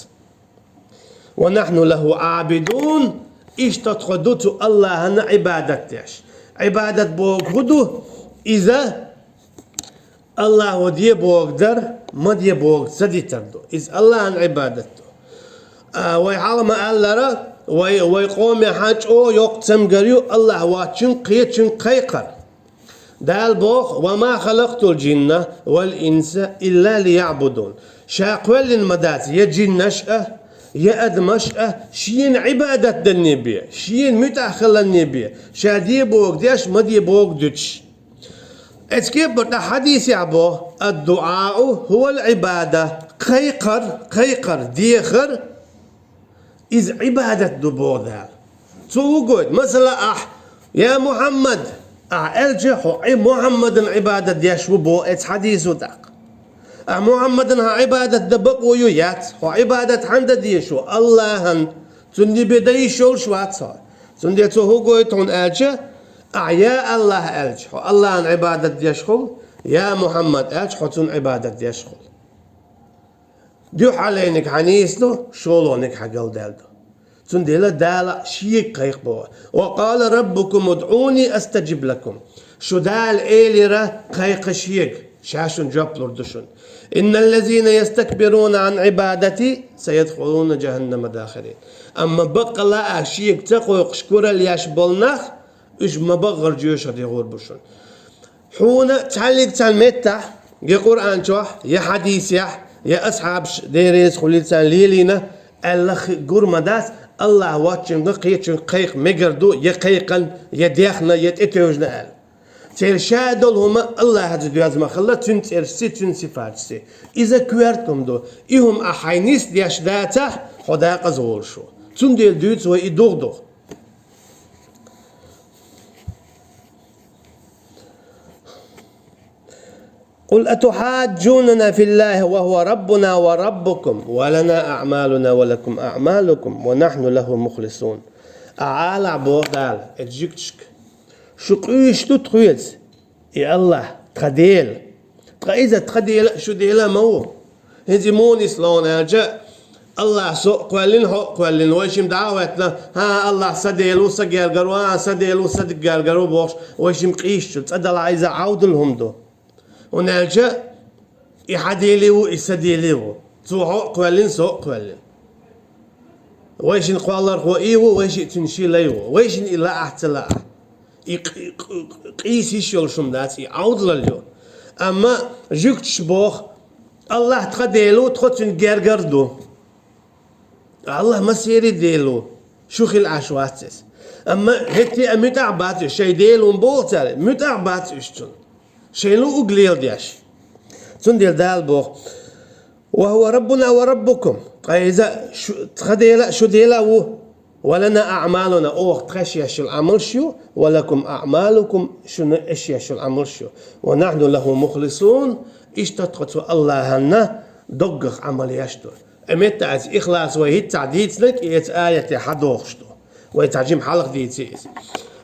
Speaker 1: ونحن له عابدون إيش تتخدوتو الله عن عبادتش عبادة بوغ هدو إذا الله ودي بوغ در ما دي بوغ سدي تردو إذا الله عن عبادته ويحالما ألرا ويقوم يحاج أو يقتم قريو الله واتشن قيتشن قيقر دال بوخ وما خلقت الجن والإنس إلا ليعبدون شاقول المدات يا جن نشأة يا أد مشأة شين عبادة النبي شين متأخل النبي شادي بوك ديش مدي بوك دوتش اسكيب برتا حديث يعبو الدعاء هو العبادة قيقر ديخر إذ عبادة دبو دال تقول مثلا يا محمد أرجح محمد عبادة ديش وبو اتس حديث دق محمد ها عبادة دبق ويويات هو عبادة حمد ديشو الله هن تندي بديشو شوات صار تندي تو قويت هون أرجح يا الله أرجح الله عن عبادة ديشخل يا محمد أرجح تن عبادة ديشخل ديو حالينك عنيسلو شولونك حقل دالدو تنديلا دالا شيك قيق بوا وقال ربكم ادعوني استجب لكم شو دال ايليرا قيق شيك شاشن جاب لردشن ان الذين يستكبرون عن عبادتي سيدخلون جهنم داخلين اما بقى لا شيك تقو شكورا لياش بولناخ اش ما بغر جيوش هدي غور بشن حونا تعليق تعلمتا يا قرآن شوح يا حديث يا أصحاب ديريز خليل ليلينا الله قرمدات الله واتشن قيتشن قيق مقردو يقيقن يديخنا يتأتوجنا أل تير شادل هما الله هذا ما خلا تنتر سي تنسي فارسي إذا كوارتكم دو إهم أحينيس دياش داتا حداق زول شو تنديل دوت وإدوغ دوغ قل أتحاجوننا في الله وهو ربنا وربكم ولنا أعمالنا ولكم أعمالكم ونحن له مخلصون أعالى بوغدال أجيكتشك شقويش تتخيز يا الله تخديل إذا تخديل شو ديلا مو هذي مون إسلام أرجع الله سوق قولين ويشم دعوتنا ها الله سديلو سجرجروا سديلو سدجرجروا بوش ويشم قيش تصدق عايز عود لهم دو ونرجع يحديلو يسديلو سوق قولين سوق قولين ويشن قالر هو إيوه ويشن تنشيليوه ويشن إلا أحتلا قيس يشيل شم داتي عود لليو أما جوك تشبوخ الله تخديلو تخدين جرجردو الله ما سيري ديلو شو خل عشواتس أما هتي متعبات شيء ديلو مبوتر متعبات إشتون شيء لو أقليل دياش تنديل دال بوخ وهو ربنا وربكم إذا تخديلا شو ديلا ولنا أعمالنا تخشي شو العمل شو ولكم أعمالكم شو أشياء شو العمل شو ونحن له مخلصون اشتطت الله هنا دقق عمل يشتر أمتى از إخلاص وهيت تعديت لك يت آية حدوخشتو ويتعجم حلق ديتيس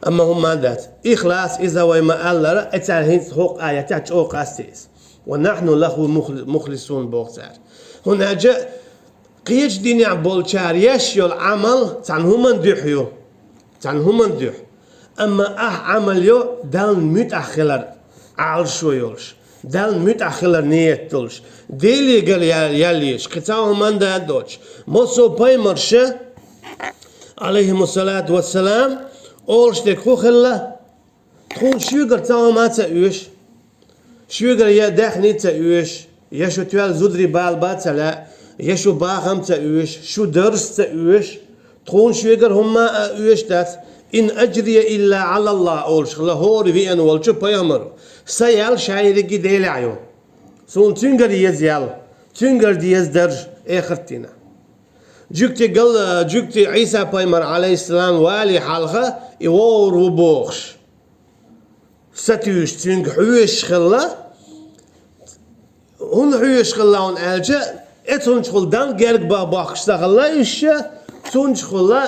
Speaker 1: أما هم مادات إخلاص إذا وما ألا أتعهيت حق آية تأوق أستيس ونحن له مخلصون بوقتار هنا جاء قيش ديني بولشار يشيو العمل تعنهم ندحيو تعنهم ندح أما عمل يو دال متأخلر عالشو يولش دال متأخلر نيتولش ديلي قال ياليش قطعه من ده دوش موسو بايمرشة عليهم الصلاة والسلام أولش تكو خلا تكون شوغر تاو ما تأوش شوغر يا داخني تأوش يشو توال زودري بالبات لا يشو باغم تأوش شو درس تأوش تكون شوغر هما أوش دات إن أجري إلا على الله أولش خلا هوري في أن والشو بايمرو سيال شايري ديلي عيون سون تنقر يزيال تنقر ديز درج اخرتنا جوكتي عيسى بايمر عليه السلام والي حلقة يوور وبوخش ستيوش تنق حويش خلا هون حويش خلا هون ألجا اتون شخل دان جرق باخش تخلا يشا تون شخلا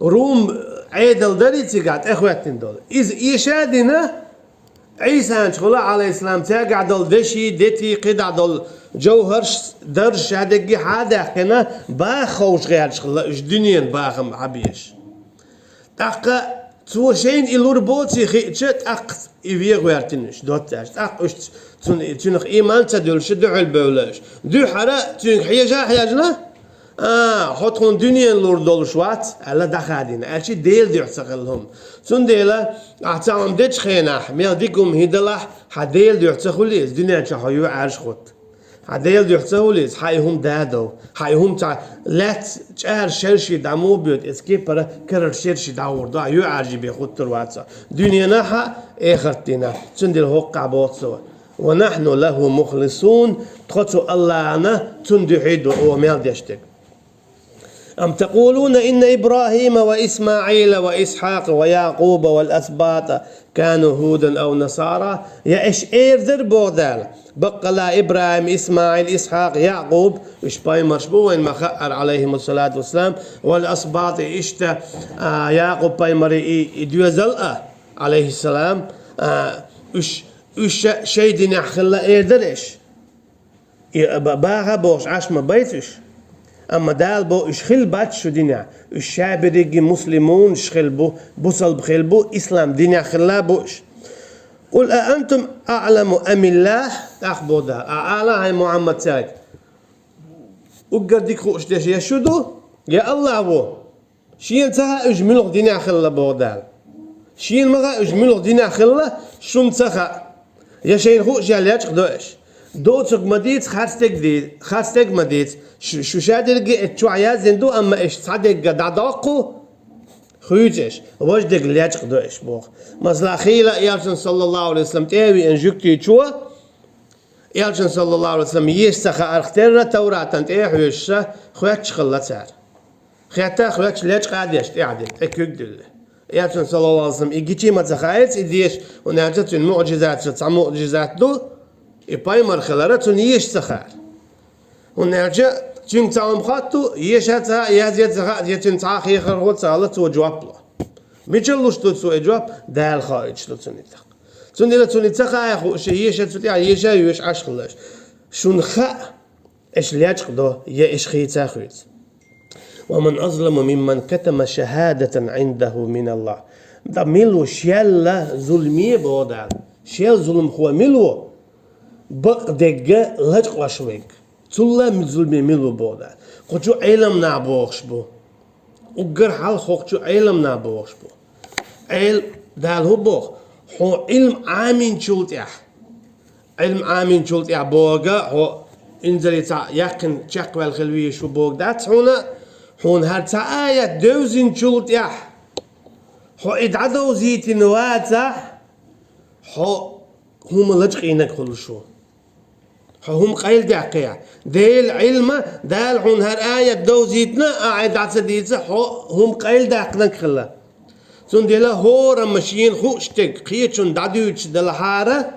Speaker 1: روم عيدل داري تيقات اخواتين دول إذ إيشادنا عيسى شغله عليه السلام تاقع دول دشي دتي قدع دول جوهرش درش هذا حدا حنا باخوش غير شغله اش دنيا باخم عبيش تاق تو شين إلور بوتي خيتشت أق يبيع غيرتنش دوتاش أق اش تنخ إيمان تدل شدع البولش دو حرا تنخ حياجنا حطون دنيا لور دولشوات على دخادين أشي ديل ديعتقلهم سون ديلا أعتقم ديش خيناح ميل ديكم هيدلاح حديل ديعتقليز دنيا تشحيو عرش خد حديل ديعتقليز حيهم دادو حيهم تع لات تشار شرشي دعمو بيوت اسكيبر كرر شرشي داور دا يو عرجي بيخد ترواتسا دنيا ناحا اخرتنا سون ديل هوقع بوتسوا ونحن له مخلصون تخطو الله أنا تندحيدو أو ميل ديشتك أم تقولون إن إبراهيم وإسماعيل وإسحاق ويعقوب والأسباط كانوا هودا أو نصارى يا إيش إيردر بودال بقى لا إبراهيم إسماعيل إسحاق يعقوب إيش باي مرشبو وين ما خأر عليهم الصلاة والسلام والأسباط إشتا يعقوب باي مري إدوزل عليه السلام إيش شيء دين خلا إيردر إيش باغا بوش عاش ما بيتش أما دال بو إشخل باتشو دينيا الشابريجي مسلمون إشخل بو بوصل بخيل بو إسلام دينيا خلا بوش قل أأنتم أعلم أم الله أخبو دا أعلى هاي محمد سايد وقرديك خوش ديش يشدو يا الله بو شين تخا اجملوغ دينيا خلا بو دال شين مغا اجملوغ دينيا خلا شون تخا يا شين خوش يا ليش قدوش دوتك مديت خاستك مديت شو شادرق تشوعيا زندو اما ايش صدق دعداقو خيوتش وجدك ليش قدوش بوخ مثلا خيلا يالشن صلى الله عليه وسلم تاوي ان جوكتي تشوا يالشن صلى الله عليه وسلم يستخ ارخترنا توراة انت ايه حيوشة خواتش خلتار خياتا خواتش ليش قاديش تعدت اكيد دل يالشن صلى الله عليه وسلم يجيتي ما تخايت اديش ونعجت المعجزات تسع معجزات دو يباي مرخلارات نيش سخار ونرجع تين تعم خاطو يشاتها يزيد زغا يتين تعخي خرغوت سالت وجواب له ميجلوش تسو اجواب دال خارج تسنيتك سندلا سوني تخا يخو شيء تفتيا يشا يش عشقلاش شون خا إيش ليش قدو يا إيش خيت أخويت ومن أظلم ممن كتم شهادة عنده من الله ده ملو شيل ظلمي بودال شيل ظلم هو ملو بق دقة لجق وشويك تلا من ظلمي ملو بودال قجو علم نابوخش بو وقر حال خوكشو علم نابوخش بو علم دال هو بوخ هو علم عامين شولت علم عامين شولت بوغا هو انزل يقن تشق والخلوية شو بوغ دات هون هرتا آية دوزين شولت هو ادعدو زيتي نواتا هو هم لجقينك كل شو هم قيل دعقيا ديل علم دال هون هر آية دو زيتنا قاعد عتديتها هم قيل دعقنك خلا سون ديلا هور ماشيين خوشتك خيتشون دعدوش دلحارة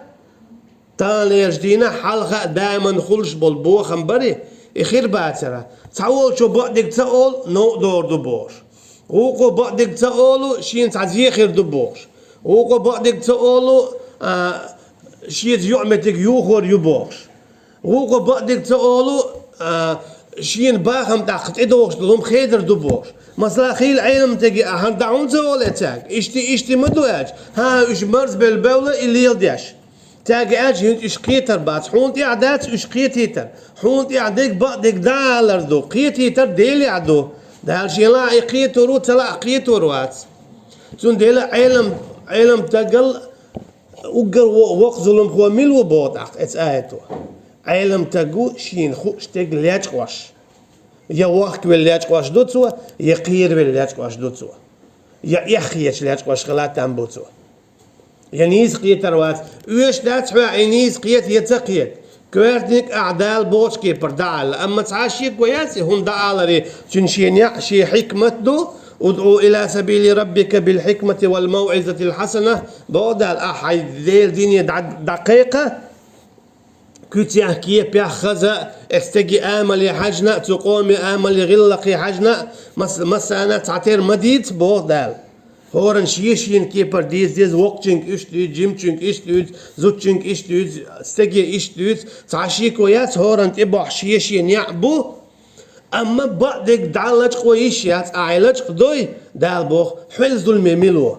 Speaker 1: تاني جدينا حلقة دائما خلش بالبو خمبري اخير باترة تعول شو بعدك تقول نو دور دبوش وقو بعدك تقولوا شين تعزيه خير دبوش وقو بعدك تقولوا شيت يعمتك يوخور يبوش وقو بعدك تقولوا شين باخم تاخت ادوش دلهم خيدر دبوش مثلا خيل علم تجي هندعون تقول تاج اشتي مدواج ها ايش مرز بالبولة اللي يلديش تاج اج هنت ايش قيتر بات حونت اعداد ايش قيتيتر حونت اعدك بعدك دالر دو قيتيتر ديلي عدو ده شيء لا قيتورو تلا قيتوروات تون ديلا علم تقل وقر وقت ظلم هو ملو بوضع اتسايتو علم تقو شين خوش تق ليش قواش يا وقت بالليش قواش دوتسو يا قير بالليش قواش دوتسو يا يخيش ليش قواش خلات تنبوتسو يا نيز قيتروات ويش داتسو عينيز قيت يتقيت كوارتنك أعدال بوشكي بردال أما تعاشي كوياسي هم دعالري تنشين شي حكمة دو ادعو إلى سبيل ربك بالحكمة والموعظة الحسنة بودال أحي ذيل ديني دقيقة كتيا كي بيخزا استجي آمل حجنا تقومي آمل غلقي حجنا مسانا تعتير مديد بودال هورن شيشين كي برديز ديز وقتشنك اشتوت جيمتشنك اشتوت زوتشنك اشتوت استجي اشتوت تعشي كويات هورن تبع شيشين يعبو اما بعدك دعلج كويشيات اعلج قدوي دال بوخ حول ظلمي ملو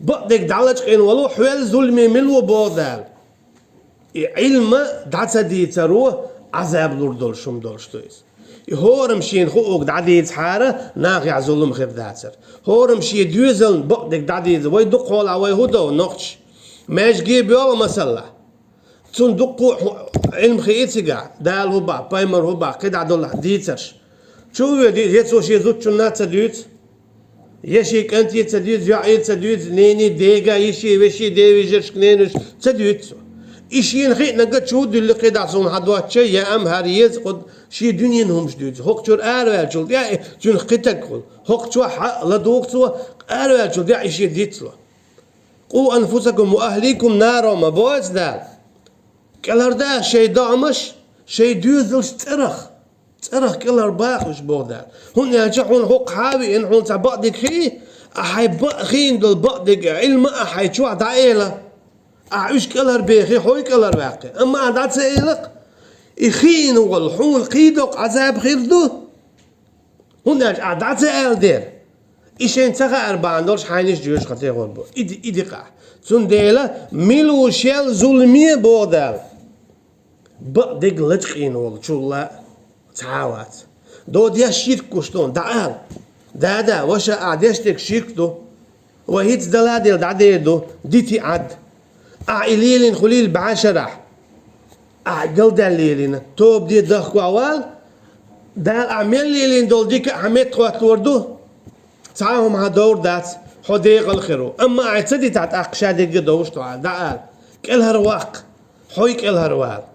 Speaker 1: بعدك دعلج قين ولو حول ظلمي ملو بودال علم دعتا دي ترو عذاب دول شم دولشتويس هورم شين خوك دعديت حارة ناقع ظلم خير داتر هورم شي دوزن بقدك دعديت وي دقوا على وي هدو نقش ماش جيب يوم مسلا تون دقوا علم خيتيقع دال هبا بايمر هبا كده عدول ديترش شو يتسو شي زوت شنات تدوت يشيك انت يتسدوت يعيد تدوت نيني ديقا يشي وشي ديوي جرش كنينش تدوت إشين خيط نقد شو اللي قيد عصون حدوات شيء يا أم هاريز قد شيء دنيا هم جدود هوك شو أروال شو يا جون قتك كل هوك شو لدوك شو أروال شو يا إشي ديتلا قو أنفسكم وأهليكم نارا ما بوز دال كلر ده شيء دامش شيء دوزل ترخ كلر باخش بودال هون يرجعون هوك حاوي إن هون تبعدك خي أحب خين دل بعدك علم أحي شو عدائله أعيش كلر بيخي حوي كلر باقي أما عدات سئلق إخين والحون قيدق عذاب خير دو هناك عدات سئل دير إيشين تخا 4 دولش حينش جوش خطي غربو إيدي قاح تون ديلا ميلو شيل ظلمية بودال بقدق لجقين والشولا تعاوات دو ديا شيرك كشتون دعال دا وشا عديشتك شيركتو وهيت دلاديل دعديدو ديتي عد أعيلين خليل بعشرة أعجل دليلين توب دي دخوا أول دال أعمل ليلين دول ديك عميت قوات وردو تعاهم هدور دات حديق الخيرو أما اعتدي تاعت أقشادي قدوش طوال دعال كلها رواق حوي كلها رواق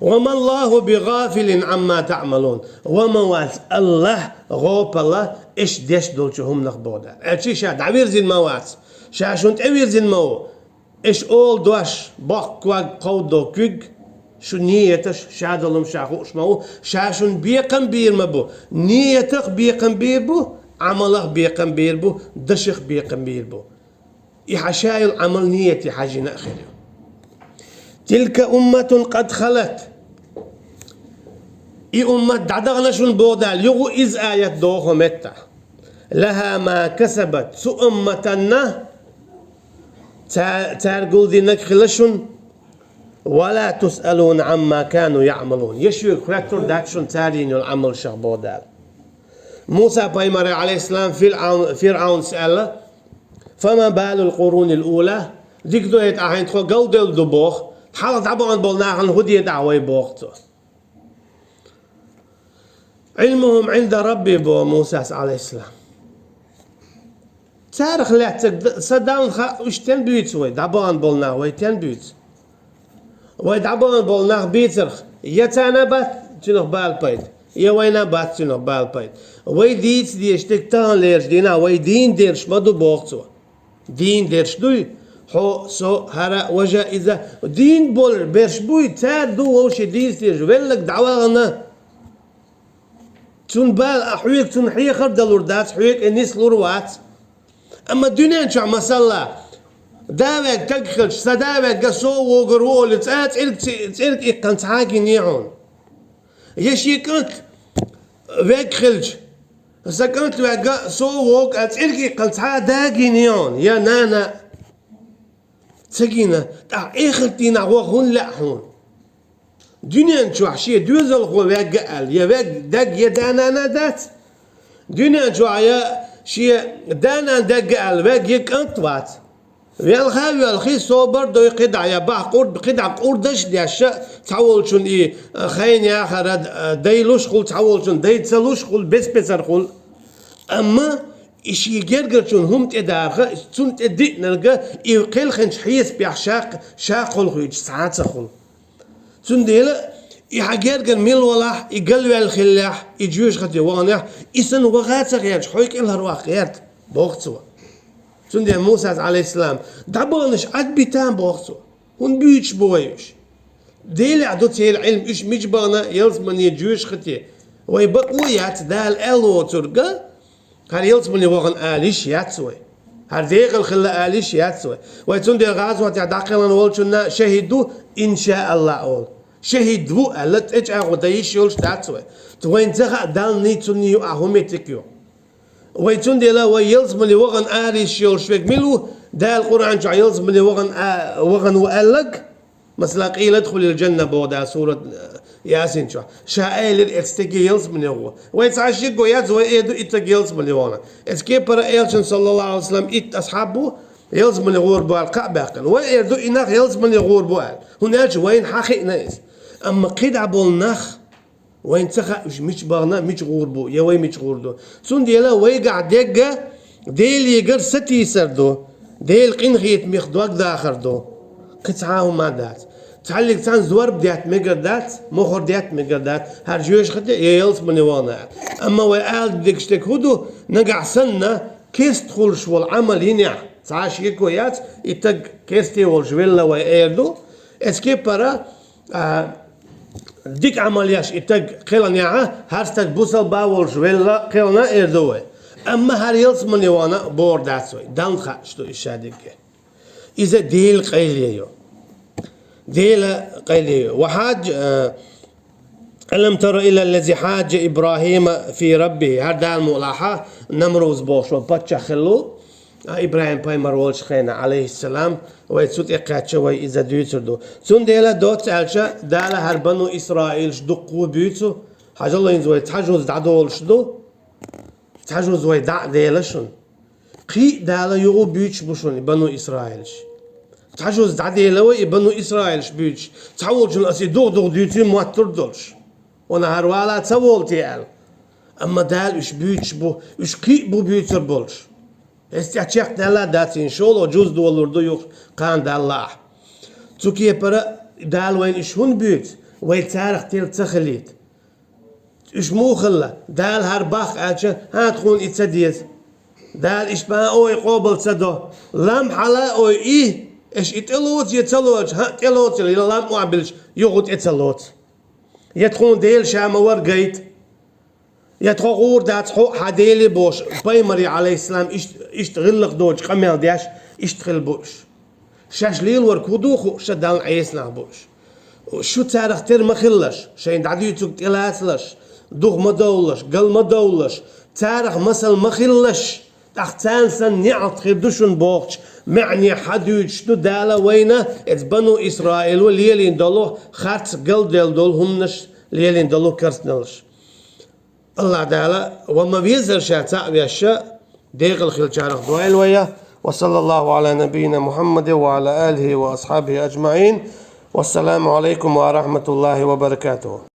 Speaker 1: وما الله بغافل عما تعملون وما واس الله غوب الله إيش ديش دول شهم نخبودا أتشي شاد عبير زين مواس شاشون تعبير زين مو إيش أول دوش بقوا قودو كيج شو نيتش شادلهم شاخوش مو شاشون بيقن بير مبو نيتك بيقن بير بو عملك بيقن بير بو دشخ بيقن بير بو يحشايل عمل نيتي حاجنا أخير تلك أمة قد خلت أمة دعدغنا شون بودال يغو إز آيات دوخو متى لها ما كسبت سو أمتنا تارقل دي نكخلشون ولا تسألون عما كانوا يعملون يشوي كراتور داكشون تارين العمل شغبودال موسى بايمر عليه السلام فرعون سأله فما بال القرون الأولى ديك دويت أحين تخو قودل دبوخ حالة عبوان بولناخن هدية دعوة بوخته علمهم عند ربي بو موسى عليه السلام تاريخ لاتك صدام وش تنبيت وي دعبوان بولنا وي تنبيت وي دعبوان بولنا بيترخ يتانا بات تنو بالبيت يا وينا بات تنو بالبيت وي ديت ديشتك تان ليرش دينا وي دين ديرش مدو بوختو دين ديرش دوي حو سو هرا وجا إذا دين بول بيرش بوي تار دو وش ديس ديرش ولك دعوانا تون بال أحويك تون حيخر دلوردات حويك الناس لوروات أما الدنيا شو مسلا داوك تكخلش صداوك قصو وقرول تسألك إقنت حاجي نيعون يشي كنت ويك خلش سكنت وقا سو وق تسألك إقنت حاجي داقي نيعون يا نانا سكينة إخلتينا وخون لحون دنيا شو عشية دوزل هو وقال يا وق دق يا دانا دات دنيا شو عيا شيء دانا دقال وق يكنطوات والخاوي الخي صوبر دو يقدع يا با قرد بقدع قردش دي الشا تعول شون ايه خاين يا اخر دايلوش قول تعول شون داي تسلوش قول بس قول اما ايش يجرجر شون هم تدار شون تدي نلقى يقل خنش حيس بيحشاق شاقل خويج ساعات خول شون ديلا يحجرجر ميل ولاح يقلوا الخلاح يجوش خدي وانح يسن وغات غيرش حويك إلها رواق غيرت بوقتوا شون موسى عليه السلام دعبونش عد بيتان بوقتوا هون بيوش بويش ديل عدوت هي العلم إيش مجبرنا يلزمن يجوش خدي ويبقويات دال ألو ترقى هل يلزمن يوغن آليش ياتسوي هل ديق الخلا آليش ياتسوي ويتون دي غازوة تعداقلن والشنا شهدوا إن شاء الله أول شهدوا ألت إج أغدايش يولش تاتسوي توين تغا دال نيتونيو أهوميتكيو ويتون دي لا ويلزم اللي وغن آليش يولش فيك ملو دا القرآن جا يلزم اللي وغن وقالك مثلا قيل ادخل الجنة بودا سورة ياسين شاء للإتستيجي يلزم اللي هو ويتعاش يقو يادزو ويأيدو إتاق يلزم اللي وانا إتكي برا إيلشن صلى الله عليه وسلم إت أصحابه يلزم اللي غور بوال قابقن ويأيدو إناخ يلزم اللي غور بوال هناك وين حقيق ناس أما قيد بولناخ وين تخا مش برنا مش غوربو يا وين مش غوردو سون ديلا ويقع دقة ديل يقر ستي سردو ديل قنخيت ميخدوك داخر دو قطعاهم ما دات تعلق تان زور بديات مقردات مخور ديات مقردات هرجوش خدي يلس من وانا اما وقال ديكشتك هدو نقع سنة كيس تدخل شو العمل هنا تعاش يكويات يتق كيستي والجويلا ويردو اسكي برا ديك عملياش يتق قيلن يعا هرستك بوصل باول جويلا قيلنا اردوه اما هر يلس من وانا بورداتسوي دانخا شتو اشادك اذا ديل قيليو ديل قيليو وحاج ألم تر إلى الذي حاج إبراهيم في ربه هذا الملاحة نمروز بوش وبتش خلو إبراهيم بايمر والش خينا عليه السلام ويتسوت إقاتش وي إذا ديوتردو سون ديلا دوت ألشا دالا هربنو إسرائيل شدقو بيوتو حاج الله ينزوي تحجوز دعدول شدو تحجوز وي دع ديلشون قي دالا يغو بيوتش بوشون بنو إسرائيلش تحجوز دعديلا وي بنو إسرائيلش بيوتش تحول شون أسي دوغ ديوتي مواتر دولش وانا هروالا تسوول تيال اما دال اش بيوتش بو اش قي بو بيوتر بولش استعتشاق دالا داتين شول وجوز دولردو يوخ قان دالله توكي برا دال وين اش هون بيوت وين تاريخ تيل تخليت اش مو خلا دال هرباخ اتشا هاتخون اتسديت دال اش با اوي قوبل تسدو لام حلا اوي ايه اش اتلوت يتلوت ها تلوت لام وعبلش يغوت اتلوت يدخون ديل شام ورقيت يدخور دات حو حديلي بوش بايمري عليه السلام اشتغلق دوج قميل دياش اشتغل بوش شاشليل وركودوخو شدال عيسنا بوش شو تاريخ تير مخلش شين دعديتو تلاتلش دوغ مدولش قل مدولش تاريخ مسل مخلش تختان سن نعط خدوشن بوخش معني حدود شنو دالا وينا اتبنو اسرائيل وليلين دولو خارت قل ديل دول همنش ليلين دولو كرسنلش الله دالا وما بيزر شاتا بيشا ديغ الخيل شارخ دوائل ويا وصلى الله على نبينا محمد وعلى آله وأصحابه أجمعين والسلام عليكم ورحمة الله وبركاته.